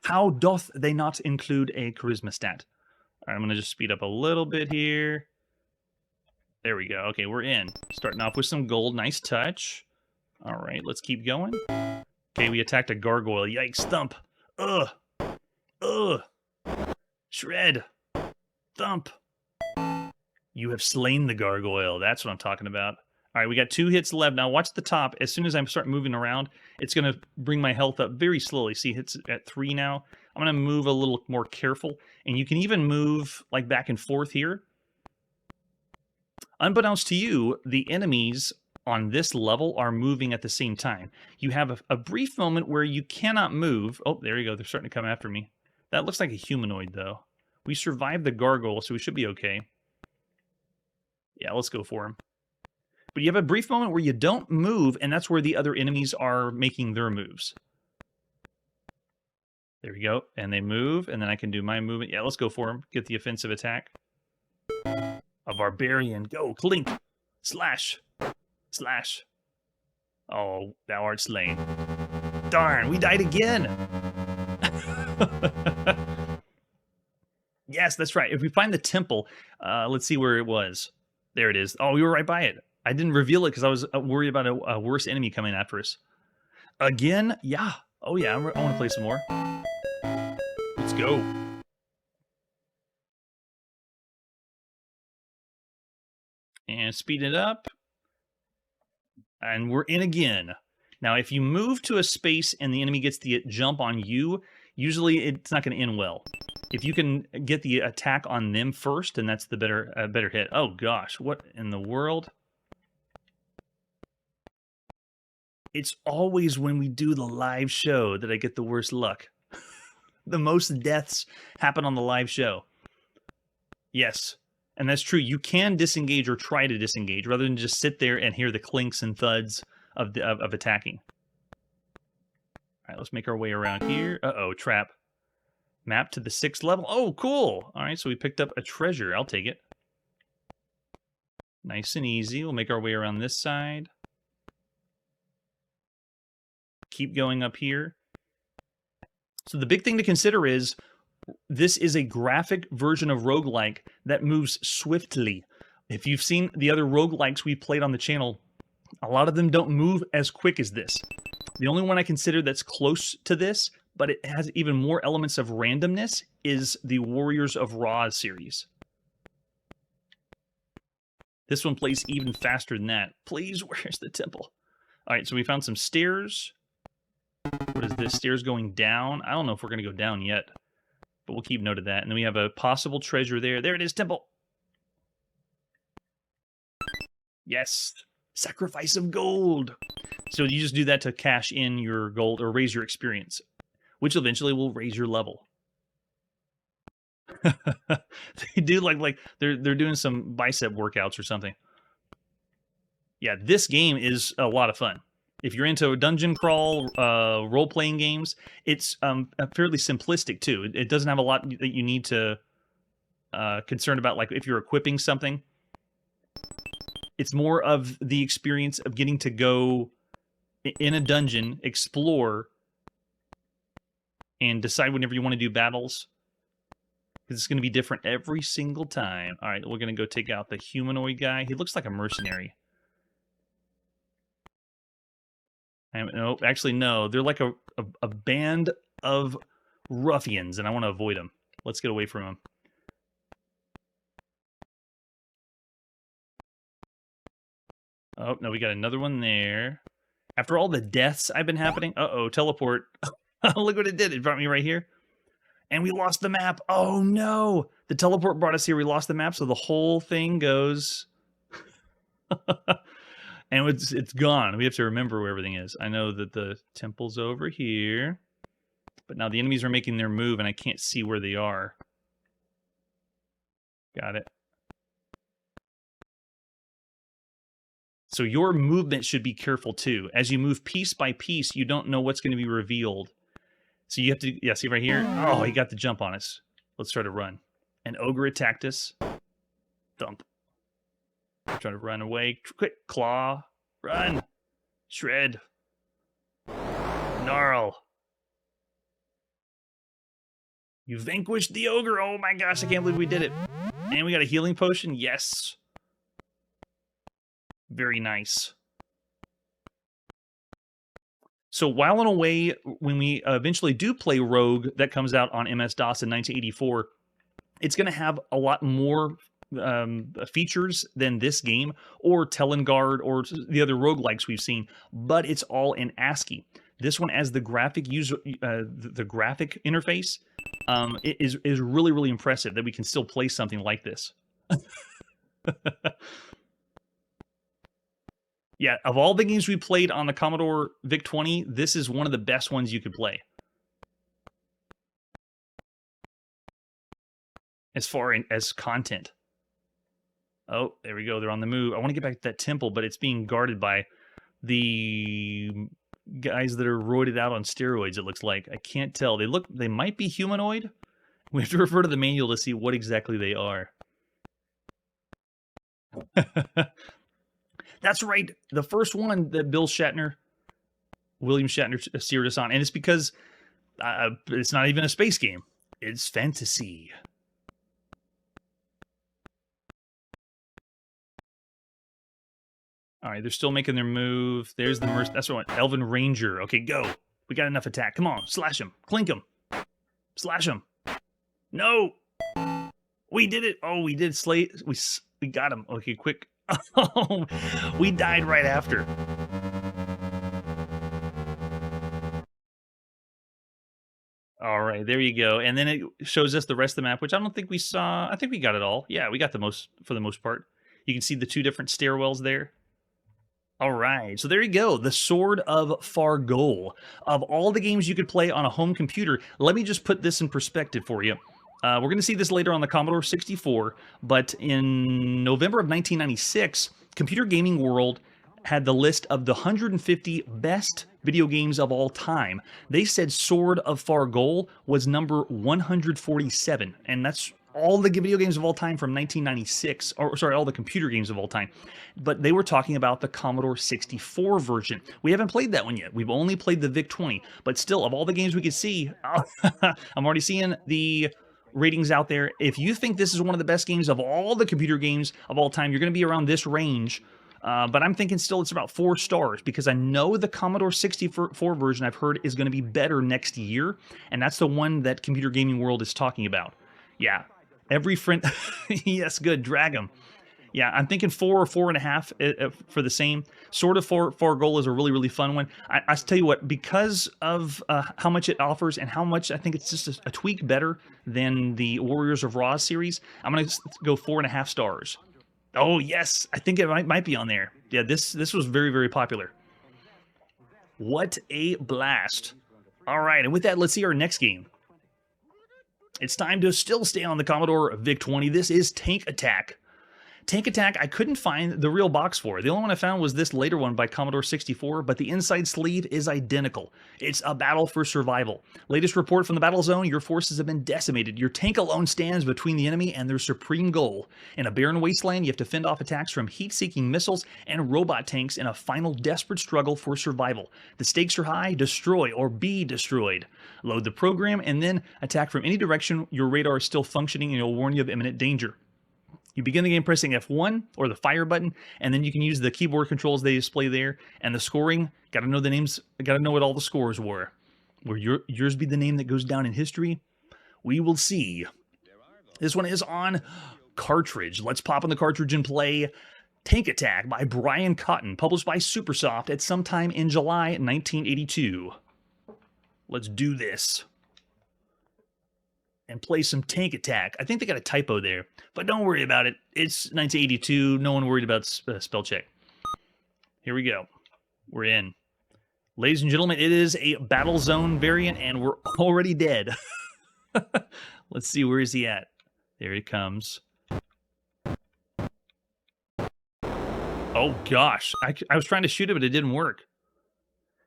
How doth they not include a charisma stat? All right, I'm going to just speed up a little bit here. There we go. Okay, we're in. Starting off with some gold. Nice touch. All right, let's keep going. Okay, we attacked a gargoyle. Yikes, thump. Ugh. Ugh. Shred. Thump. You have slain the gargoyle. That's what I'm talking about. All right, we got 2 hits left. Now watch the top. As soon as I start moving around, it's going to bring my health up very slowly. See, it's at 3 now. I'm going to move a little more careful. And you can even move like back and forth here. Unbeknownst to you, the enemies on this level are moving at the same time. You have a brief moment where you cannot move. Oh, there you go. They're starting to come after me. That looks like a humanoid, though. We survived the gargoyle, so we should be okay. Yeah, let's go for him. But you have a brief moment where you don't move, and that's where the other enemies are making their moves. There we go. And they move, and then I can do my movement. Yeah, let's go for him. Get the offensive attack. A barbarian. Go, clink. Slash. Slash. Oh, thou art slain. Darn, we died again. Yes, that's right. If we find the temple, let's see where it was. There it is. Oh, we were right by it. I didn't reveal it because I was worried about a worse enemy coming after us. Again? Yeah. Oh, yeah. I want to play some more. Let's go. And speed it up. And we're in again. Now, if you move to a space and the enemy gets the jump on you, usually it's not going to end well. If you can get the attack on them first, then that's the better hit. Oh, gosh. What in the world? It's always when we do the live show that I get the worst luck. The most deaths happen on the live show. Yes, and that's true. You can disengage or try to disengage rather than just sit there and hear the clinks and thuds of attacking. All right, let's make our way around here. Uh-oh, trap. Map to the 6th level. Oh, cool. All right, so we picked up a treasure. I'll take it. Nice and easy. We'll make our way around this side. Keep going up here. So the big thing to consider is this is a graphic version of roguelike that moves swiftly. If you've seen the other roguelikes we played on the channel, a lot of them don't move as quick as this. The only one I consider that's close to this, but it has even more elements of randomness, is the Warriors of Ra series. This one plays even faster than that. Please, where's the temple? All right, so we found some stairs. What is this? Stairs going down? I don't know if we're going to go down yet, but we'll keep note of that. And then we have a possible treasure there. There it is, temple. Yes, sacrifice of gold. So you just do that to cash in your gold or raise your experience, which eventually will raise your level. They do like they're doing some bicep workouts or something. Yeah, this game is a lot of fun. If you're into dungeon crawl role-playing games, it's fairly simplistic too. It doesn't have a lot that you need to concern about, like if you're equipping something. It's more of the experience of getting to go in a dungeon, explore, and decide whenever you want to do battles. Because it's going to be different every single time. All right, we're going to go take out the humanoid guy. He looks like a mercenary. No, actually, no. They're like a band of ruffians, and I want to avoid them. Let's get away from them. Oh, no, we got another one there. After all the deaths I've been happening... Uh-oh, teleport. Look what it did. It brought me right here. And we lost the map. Oh, no. The teleport brought us here. We lost the map, so the whole thing goes... And it's gone. We have to remember where everything is. I know that the temple's over here. But now the enemies are making their move, and I can't see where they are. Got it. So your movement should be careful, too. As you move piece by piece, you don't know what's going to be revealed. So you have to... Yeah, see right here? Oh, he got the jump on us. Let's try to run. An ogre attacked us. Dump. Try to run away. Quick, claw. Run. Shred. Gnarl. You vanquished the ogre. Oh my gosh, I can't believe we did it. And we got a healing potion. Yes. Very nice. So while in a way, when we eventually do play Rogue, that comes out on MS-DOS in 1984, it's going to have a lot more features than this game, or Telengard, or the other roguelikes we've seen, but it's all in ASCII. This one, as the graphic user, the graphic interface, is really, really impressive that we can still play something like this. Yeah, of all the games we played on the Commodore VIC-20, this is one of the best ones you could play. As far as content. Oh, there we go. They're on the move. I want to get back to that temple, but it's being guarded by the guys that are roided out on steroids, it looks like. I can't tell. They might be humanoid. We have to refer to the manual to see what exactly they are. That's right. The first one that William Shatner steered us on. And it's because it's not even a space game. It's fantasy. All right, they're still making their move. There's the that's what Elven Ranger. Okay, go. We got enough attack. Come on, slash him. Clink him. Slash him. No. We did it. Oh, we did slay. We got him. Okay, quick. Oh, we died right after. All right, there you go. And then it shows us the rest of the map, which I don't think we saw. I think we got it all. Yeah, we got the most, for the most part. You can see the two different stairwells there. All right, so there you go, the Sword of Fargoal. Of all the games you could play on a home computer, let me just put this in perspective for you. We're going to see this later on the Commodore 64, but in November of 1996, Computer Gaming World had the list of the 150 best video games of all time. They said Sword of Fargoal was number 147, and that's all the video games of all time from 1996, or sorry, all the computer games of all time. But they were talking about the Commodore 64 version. We haven't played that one yet. We've only played the VIC-20, but still, of all the games we could see, I'm already seeing the ratings out there. If you think this is one of the best games of all the computer games of all time, you're going to be around this range. But I'm thinking still it's about 4 stars, because I know the Commodore 64 version I've heard is going to be better next year, and that's the one that Computer Gaming World is talking about. Yeah, every friend... Yes, good, drag 'em. Yeah, I'm thinking 4 or 4.5 for the same. Sword of Fargoal is a really, really fun one. I tell you what, because of how much it offers and how much I think it's just a tweak better than the Warriors of Ra series, I'm going to go 4.5 stars. Oh, yes, I think it might be on there. Yeah, this was very, very popular. What a blast. All right, and with that, let's see our next game. It's time to still stay on the Commodore VIC-20. This is Tank Atak. Tank Attack, I couldn't find the real box for. The only one I found was this later one by Commodore 64, but the inside sleeve is identical. It's a battle for survival. Latest report from the Battlezone, your forces have been decimated. Your tank alone stands between the enemy and their supreme goal. In a barren wasteland, you have to fend off attacks from heat-seeking missiles and robot tanks in a final desperate struggle for survival. The stakes are high, destroy or be destroyed. Load the program and then attack from any direction. Your radar is still functioning and it'll warn you of imminent danger. You begin the game pressing F1 or the fire button, and then you can use the keyboard controls they display there. And the scoring, gotta know the names, gotta know what all the scores were. Will yours be the name that goes down in history? We will see. This one is on cartridge. Let's pop on the cartridge and play Tank Attack by Brian Cotton, published by Supersoft at sometime in July 1982. Let's do this. And play some Tank Attack. I think they got a typo there, but don't worry about it. It's 1982. No one worried about spell check. Here we go. We're in. Ladies and gentlemen, it is a Battlezone variant, and we're already dead. Let's see, where is he at? There he comes. Oh, gosh. I was trying to shoot it, but it didn't work.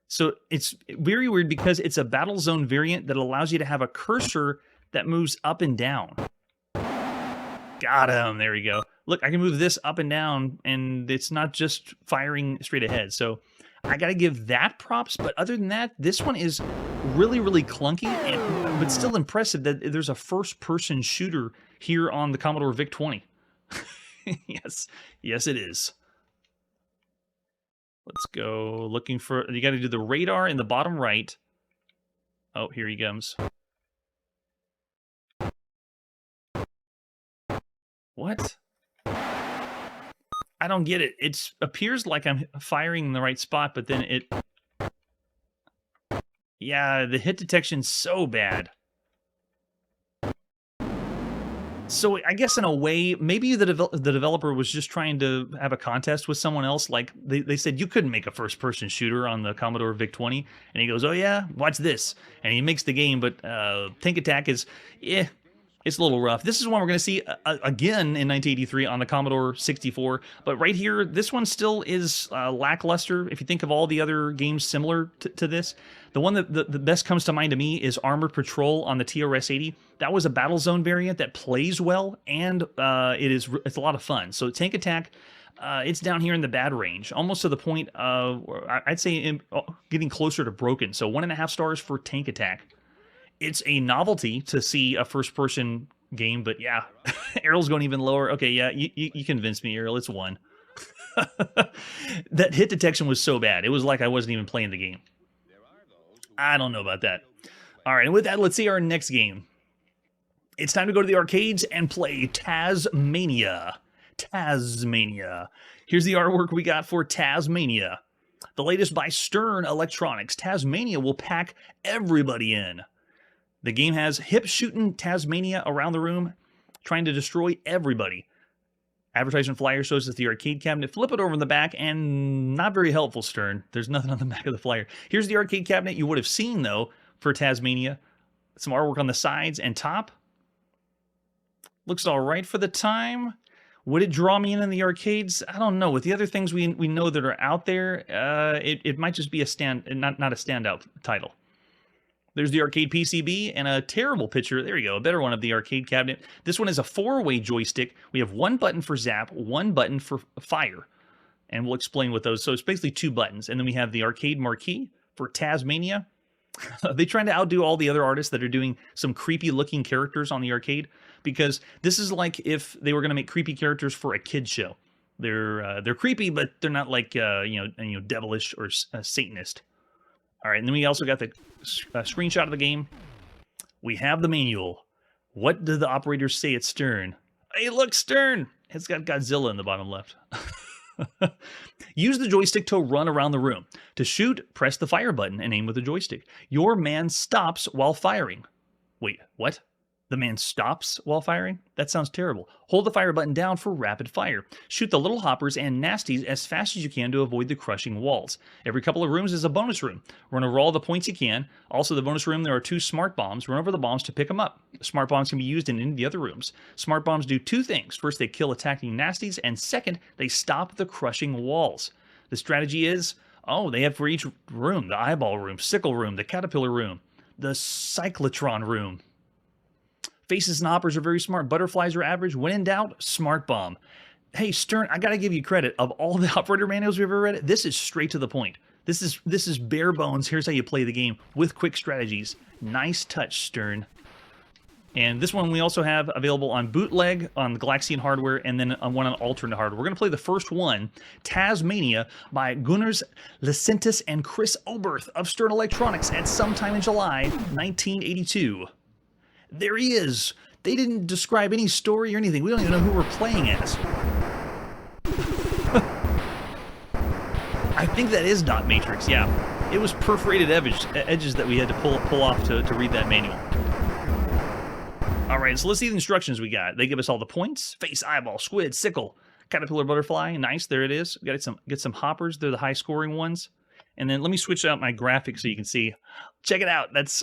So it's very weird because it's a Battlezone variant that allows you to have a cursor that moves up and down. Got him. There we go. Look, I can move this up and down, and it's not just firing straight ahead. So I got to give that props. But other than that, this one is really, really clunky, but still impressive that there's a first-person shooter here on the Commodore VIC-20. Yes, it is. Let's go looking for... You got to do the radar in the bottom right. Oh, here he comes. What? I don't get it. It appears like I'm firing in the right spot, but then it... Yeah, the hit detection's so bad. So I guess in a way, maybe the developer was just trying to have a contest with someone else. Like they said you couldn't make a first-person shooter on the Commodore VIC-20, and he goes, "Oh yeah, watch this," and he makes the game. But Tank Attack is, it's a little rough. This is one we're going to see again in 1983 on the Commodore 64. But right here, this one still is lackluster. If you think of all the other games similar to this, the one that the best comes to mind to me is Armored Patrol on the TRS-80. That was a Battlezone variant that plays well, and it's a lot of fun. So Tank Attack, it's down here in the bad range, almost to the point of, I'd say, getting closer to broken. So 1.5 stars for Tank Attack. It's a novelty to see a first-person game, but yeah, Errol's going even lower. Okay, yeah, you convinced me, Errol. It's 1. That hit detection was so bad. It was like I wasn't even playing the game. I don't know about that. All right, and with that, let's see our next game. It's time to go to the arcades and play Tazz-Mania. Tazz-Mania. Here's the artwork we got for Tazz-Mania. The latest by Stern Electronics. Tazz-Mania will pack everybody in. The game has hip-shooting Tazz-Mania around the room, trying to destroy everybody. Advertisement flyer shows us the arcade cabinet. Flip it over in the back, and not very helpful, Stern. There's nothing on the back of the flyer. Here's the arcade cabinet you would have seen, though, for Tazz-Mania. Some artwork on the sides and top. Looks all right for the time. Would it draw me in the arcades? I don't know. With the other things we know that are out there, it might just be a not a standout title. There's the arcade PCB and a terrible picture. There you go, a better one of the arcade cabinet. This one is a 4-way joystick. We have one button for zap, one button for fire. And we'll explain what those. So it's basically 2 buttons. And then we have the arcade marquee for Tazz-Mania. They trying to outdo all the other artists that are doing some creepy looking characters on the arcade, because this is like if they were going to make creepy characters for a kid show. They're creepy, but they're not like devilish or Satanist. All right, and then we also got the screenshot of the game. We have the manual. What do the operators say at Stern? Hey, look, Stern! It's got Godzilla in the bottom left. Use the joystick to run around the room. To shoot, press the fire button and aim with the joystick. Your man stops while firing. Wait, what? The man stops while firing? That sounds terrible. Hold the fire button down for rapid fire. Shoot the little hoppers and nasties as fast as you can to avoid the crushing walls. Every couple of rooms is a bonus room. Run over all the points you can. Also, the bonus room, there are 2 smart bombs. Run over the bombs to pick them up. Smart bombs can be used in any of the other rooms. Smart bombs do 2 things. First, they kill attacking nasties, and second, they stop the crushing walls. The strategy is, they have for each room, the eyeball room, sickle room, the caterpillar room, the cyclotron room. Faces and hoppers are very smart. Butterflies are average. When in doubt, smart bomb. Hey, Stern, I got to give you credit. Of all the operator manuals we've ever read, this is straight to the point. This is bare bones. Here's how you play the game with quick strategies. Nice touch, Stern. And this one we also have available on bootleg, on the Galaxian hardware, and then on one on alternate hardware. We're going to play the first one, Tazz-Mania, by Gunnars Lesentis and Chris Oberth of Stern Electronics at sometime in July 1982. There he is. They didn't describe any story or anything. We don't even know who we're playing as. I think that is dot matrix, yeah. It was perforated edges that we had to pull off to read that manual. All right, so let's see the instructions we got. They give us all the points. Face, eyeball, squid, sickle, caterpillar, butterfly. Nice, there it is. We got get some hoppers. They're the high-scoring ones. And then let me switch out my graphics so you can see. Check it out. That's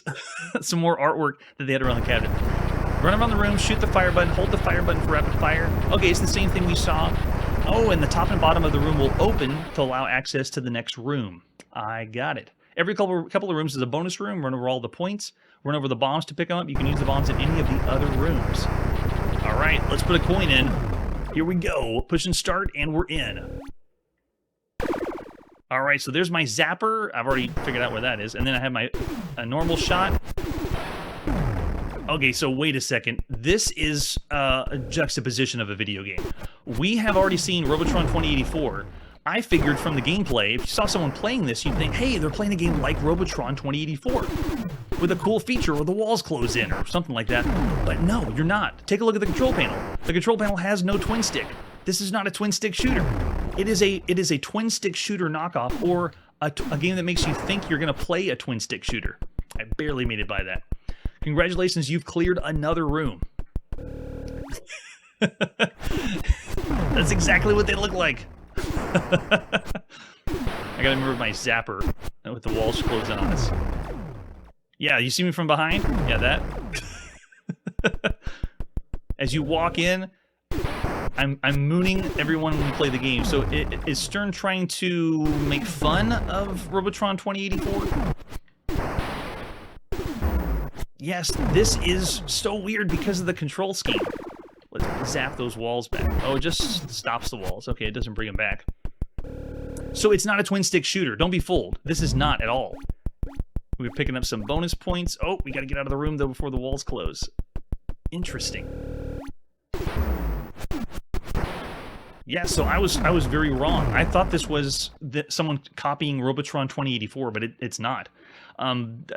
some more artwork that they had around the cabinet. Run around the room, shoot the fire button, hold the fire button for rapid fire. Okay, it's the same thing we saw. Oh, and the top and bottom of the room will open to allow access to the next room. I got it. Every couple of rooms is a bonus room. Run over all the points. Run over the bombs to pick them up. You can use the bombs in any of the other rooms. All right, let's put a coin in. Here we go. Push and start, and we're in. All right, so there's my zapper. I've already figured out where that is. And then I have a normal shot. Okay, so wait a second. This is a juxtaposition of a video game. We have already seen Robotron 2084. I figured from the gameplay, if you saw someone playing this, you'd think, hey, they're playing a game like Robotron 2084 with a cool feature where the walls close in or something like that. But no, you're not. Take a look at the control panel. The control panel has no twin stick. This is not a twin stick shooter. It is a twin stick shooter knockoff, or a game that makes you think you're going to play a twin stick shooter. I barely made it by that. Congratulations, you've cleared another room. That's exactly what they look like. I gotta remember my zapper with the walls closing on us. Yeah, you see me from behind? Yeah, that. As you walk in, I'm mooning everyone when we play the game. So is Stern trying to make fun of Robotron 2084? Yes, this is so weird because of the control scheme. Let's zap those walls back. Oh, it just stops the walls. Okay, it doesn't bring them back. So it's not a twin-stick shooter. Don't be fooled. This is not at all. We're picking up some bonus points. Oh, we got to get out of the room, though, before the walls close. Interesting. Yeah, so I was very wrong. I thought this was someone copying Robotron 2084, but it's not.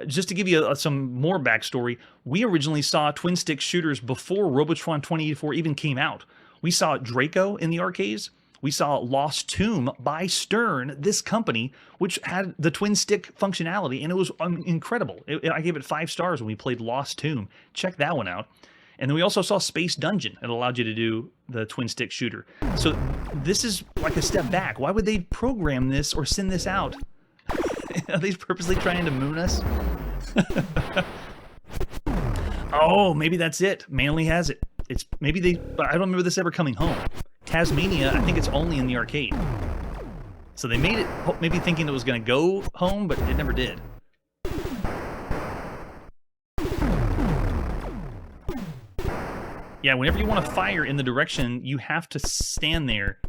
Just to give you some more backstory, we originally saw twin-stick shooters before Robotron 2084 even came out. We saw Draco in the arcades. We saw Lost Tomb by Stern, this company, which had the twin-stick functionality, and it was incredible. I gave it 5 stars when we played Lost Tomb. Check that one out. And then we also saw Space Dungeon. It allowed you to do the twin-stick shooter. So this is like a step back. Why would they program this or send this out? Are they purposely trying to moon us? Oh, maybe that's it. Manly has it. It's maybe they. But I don't remember this ever coming home. Tazz-Mania, I think it's only in the arcade. So they made it maybe thinking it was going to go home, but it never did. Yeah, whenever you want to fire in the direction, you have to stand there.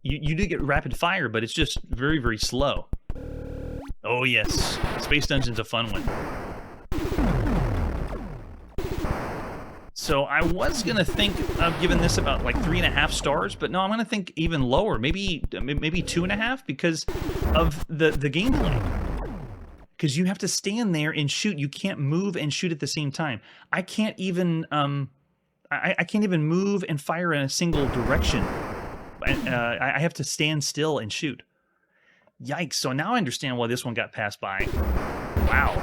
You do get rapid fire, but it's just very, very slow. Oh yes, Space Dungeon's a fun one. So I was gonna think of giving this about like 3.5 stars, but no, I'm gonna think even lower, maybe 2.5 because of the gameplay. Because you have to stand there and shoot. You can't move and shoot at the same time. I can't even I can't even move and fire in a single direction. I have to stand still and shoot. Yikes! So now I understand why this one got passed by. Wow.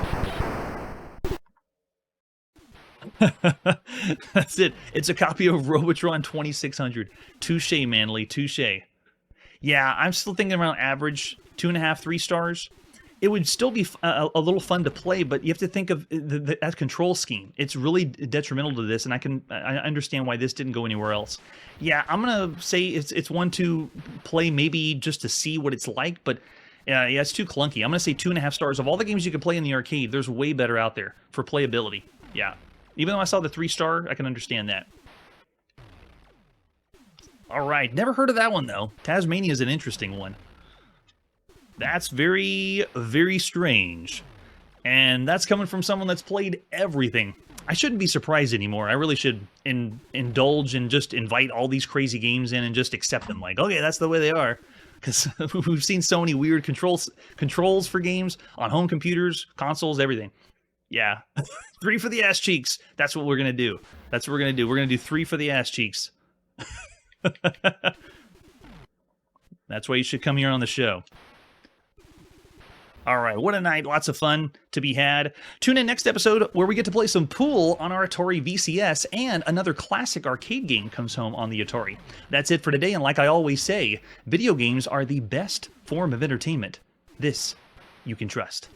That's it. It's a copy of Robotron 2600. Touche, Manly. Touche. Yeah, I'm still thinking around average 2.5, 3 stars. It would still be a little fun to play, but you have to think of that control scheme. It's really detrimental to this, and I understand why this didn't go anywhere else. Yeah, I'm gonna say it's one to play maybe just to see what it's like, but yeah, it's too clunky. I'm gonna say 2.5 stars. Of all the games you can play in the arcade, there's way better out there for playability. Yeah. Even though I saw the 3-star, I can understand that. All right, never heard of that one, though. Tazz-Mania is an interesting one. That's very, very strange. And that's coming from someone that's played everything. I shouldn't be surprised anymore. I really should indulge and just invite all these crazy games in and just accept them. Like, okay, that's the way they are. Because we've seen so many weird controls for games on home computers, consoles, everything. Yeah. 3 for the ass cheeks. That's what we're going to do. That's what we're going to do. We're going to do 3 for the ass cheeks. That's why you should come here on the show. All right, what a night. Lots of fun to be had. Tune in next episode where we get to play some pool on our Atari VCS and another classic arcade game comes home on the Atari. That's it for today, and like I always say, video games are the best form of entertainment. This you can trust.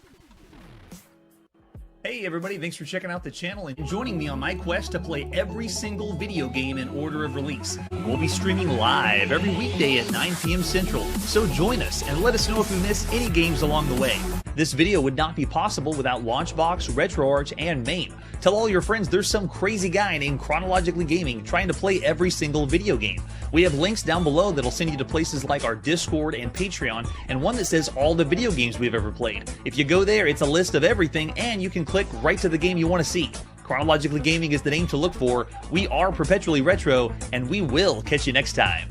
Hey everybody, thanks for checking out the channel and joining me on my quest to play every single video game in order of release. We'll be streaming live every weekday at 9 p.m. Central, so join us and let us know if we miss any games along the way. This video would not be possible without Launchbox, RetroArch, and MAME. Tell all your friends there's some crazy guy named Chronologically Gaming trying to play every single video game. We have links down below that'll send you to places like our Discord and Patreon, and one that says all the video games we've ever played. If you go there, it's a list of everything, and you can click right to the game you want to see. Chronologically Gaming is the name to look for. We are perpetually retro, and we will catch you next time.